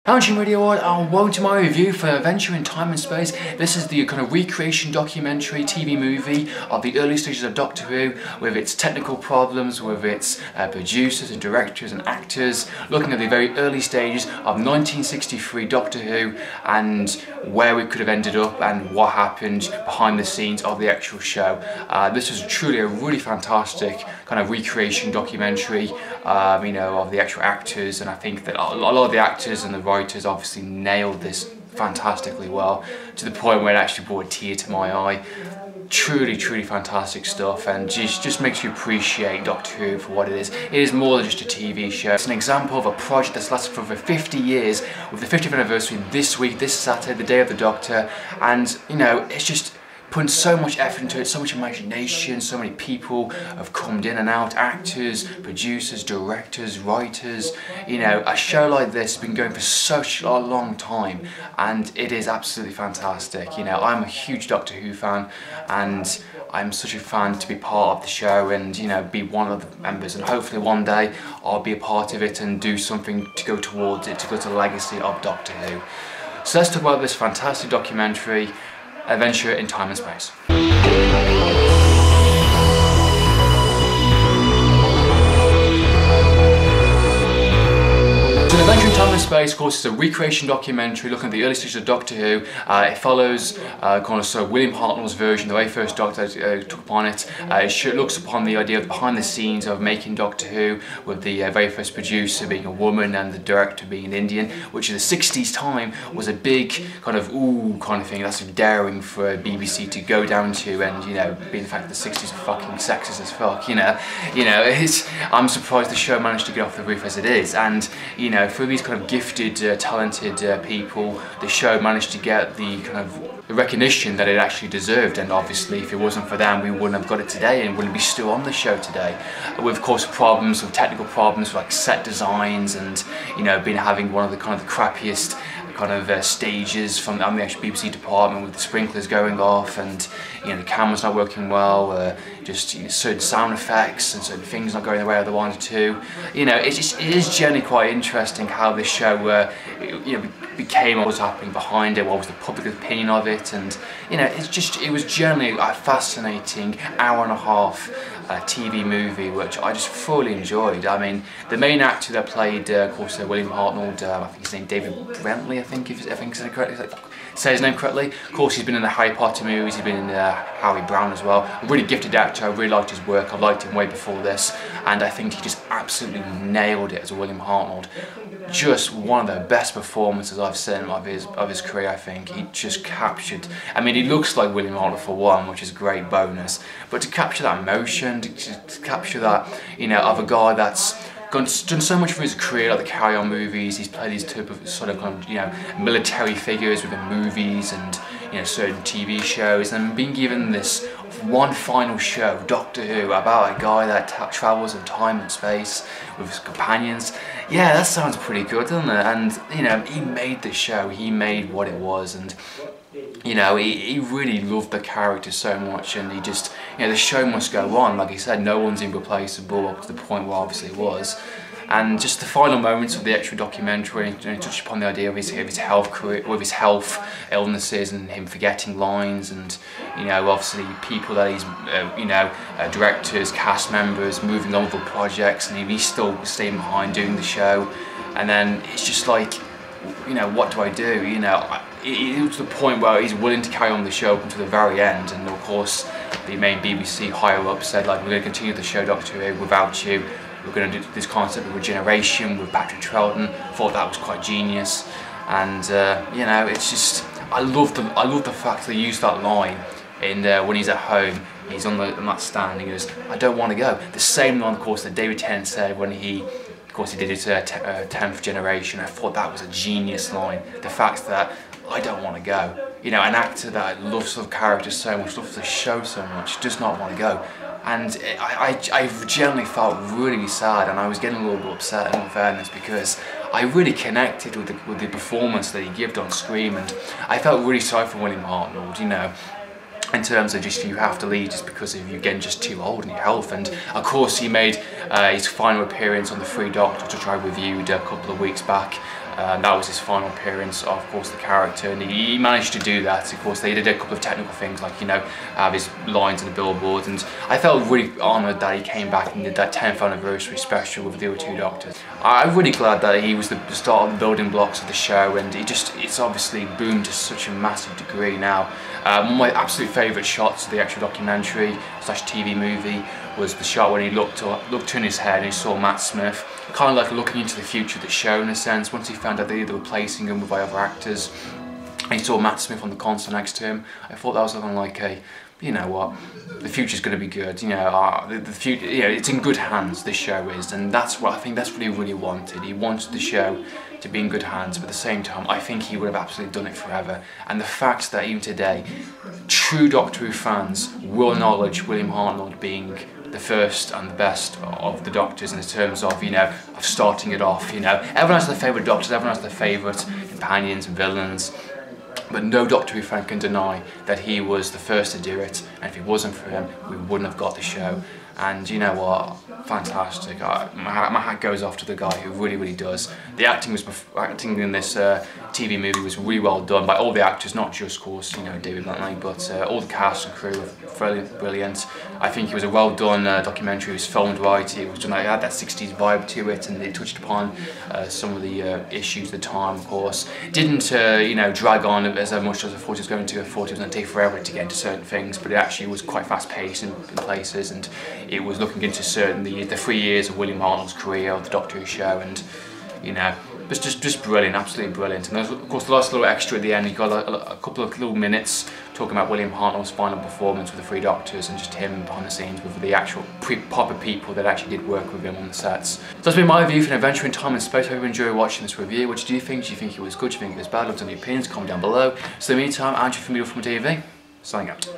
Hi, I'm Radio and welcome to my review for Adventure in Time and Space. This is the kind of recreation documentary TV movie of the early stages of Doctor Who, with its technical problems, with its producers and directors and actors, looking at the very early stages of 1963 Doctor Who and where we could have ended up and what happened behind the scenes of the actual show. This is truly a really fantastic kind of recreation documentary, you know, of the actual actors, and I think that a lot of the actors and the writers obviously nailed this fantastically well, to the point where it actually brought a tear to my eye. Truly fantastic stuff, and just makes you appreciate Doctor Who for what it is. It is more than just a TV show. It's an example of a project that's lasted for over 50 years, with the 50th anniversary this week, this Saturday, the day of the Doctor, and you know, it's just putting so much effort into it, so much imagination, so many people have come in and out, actors, producers, directors, writers. You know, a show like this has been going for such a long time, and it is absolutely fantastic. You know, I'm a huge Doctor Who fan, and I'm such a fan to be part of the show and, you know, be one of the members, and hopefully one day I'll be a part of it and do something to go towards it, to go to the legacy of Doctor Who. So let's talk about this fantastic documentary, Adventure in Time and Space. Adventure in Time and Space, of course, is a recreation documentary looking at the early stages of Doctor Who. It follows William Hartnell's version, the very first Doctor took upon it. It looks upon the idea of the behind the scenes of making Doctor Who, with the very first producer being a woman and the director being an Indian, which in the 60s time was a big kind of thing. That's daring for BBC to go down to, and you know, being the fact that the 60s are fucking sexist as fuck. You know, I'm surprised the show managed to get off the roof as it is, and you know, for these kind of gifted, talented people, the show managed to get the kind of recognition that it actually deserved. And obviously, if it wasn't for them, we wouldn't have got it today and wouldn't be still on the show today. With, of course, problems, with technical problems like set designs, and you know, having one of the kind of the crappiest kind of stages from the actual BBC department, with the sprinklers going off, and you know, the camera's not working well, just you know, certain sound effects and certain things not going the way I wanted to. You know, it is generally quite interesting how this show you know, became, what was happening behind it, what was the public opinion of it, and you know, it was generally a fascinating hour-and-a-half TV movie, which I just thoroughly enjoyed. I mean, the main actor that played, of course, William Hartnell, I think his name David Brentley, I think say his name correctly. Of course, he's been in the Harry Potter movies, he's been in Harry Brown as well. A really gifted actor, I really liked his work, I liked him way before this, and I think he just absolutely nailed it as a William Hartnell. Just one of the best performances I've seen of his career, I think. He just captured, I mean, he looks like William Hartnell for one, which is a great bonus, but to capture that emotion, to capture that, you know, of a guy that's done so much for his career, like the Carry On movies. He's played these type of sort of kind of, you know, military figures within movies and, you know, certain TV shows, and being given this one final show, Doctor Who, about a guy that travels in time and space with his companions. Yeah, that sounds pretty good, doesn't it? And you know, he made the show, he made what it was, and you know, he really loved the character so much, and he just, you know, the show must go on. Like he said, no one's irreplaceable, up to the point where obviously it was. And just the final moments of the actual documentary, you know, touched upon the idea of his health career, with his health illnesses, and him forgetting lines, and you know, obviously people that he's, you know, directors, cast members moving on with other projects, and he's still staying behind doing the show. And then it's just like, you know, what do I do? You know, it was to the point where he's willing to carry on the show until the very end, and of course the main BBC higher up said, like, we're going to continue the show Doctor Who without you. We're going to do this concept of regeneration with Patrick Troughton. Thought that was quite genius, and you know, it's just, I love the fact that they used that line in when he's at home. He's on that stand, and he goes, "I don't want to go." The same line, of course, that David Tennant said when he did his 10th generation. I thought that was a genius line. The fact that I don't want to go. You know, an actor that loves the character so much, loves the show so much, does not want to go. And I generally felt really sad, and I was getting a little bit upset, in all fairness, because I really connected with the performance that he gave on screen, and I felt really sorry for William Hartnell, you know, in terms of just you have to leave just because of you getting just too old and your health. And of course he made his final appearance on the Three Doctors, which I reviewed a couple of weeks back. That was his final appearance of course, the character, and he managed to do that. Of course, they did a couple of technical things, like, you know, have his lines in the billboard, and I felt really honoured that he came back and did that 10th anniversary special with the other two Doctors. I'm really glad that he was the start of the building blocks of the show, and it's obviously boomed to such a massive degree now. One of my absolute favourite shots of the actual documentary / TV movie was the shot when he looked in his head and he saw Matt Smith, kind of like looking into the future of the show in a sense. Once he found out that they were replacing him with other actors, and he saw Matt Smith on the console next to him, I thought that was something like a, you know what, the future's going to be good, you know, the future, you know, it's in good hands, this show is, and that's what I think, that's what he really wanted. He wanted the show to be in good hands, but at the same time, I think he would have absolutely done it forever. And the fact that even today, true Doctor Who fans will acknowledge William Hartnell being the first and the best of the Doctors in terms of, you know, of starting it off, you know. Everyone has their favourite Doctors, everyone has their favourite companions and villains, but no Doctor Who fan can deny that he was the first to do it, and if it wasn't for him, we wouldn't have got the show. And you know what, fantastic. My hat goes off to the guy who really does. The acting in this TV movie was really well done by all the actors, not just, of course, you know, David Bentley, but all the cast and crew were brilliant. I think it was a well done documentary. It was filmed right. It was done, it had that 60s vibe to it, and it touched upon some of the issues of the time, of course. Didn't you know, drag on as much as I thought it was going to. I thought it was going to take forever to get into certain things, but it actually was quite fast paced in places, and it was looking into the 3 years of William Hartnell's career of the Doctor Who show, and you know, just brilliant, absolutely brilliant. And of course, the last little extra at the end, you got a couple of little minutes talking about William Hartnell's final performance with the 3 Doctors, and just him behind the scenes with the actual proper people that actually did work with him on the sets. So that's been my review for An Adventure in Time and Space. I hope you enjoy watching this review. What do you think? Do you think it was good? Do you think it was bad? Love to know your opinions. Comment down below. So in the meantime, Andrew from TV, signing out.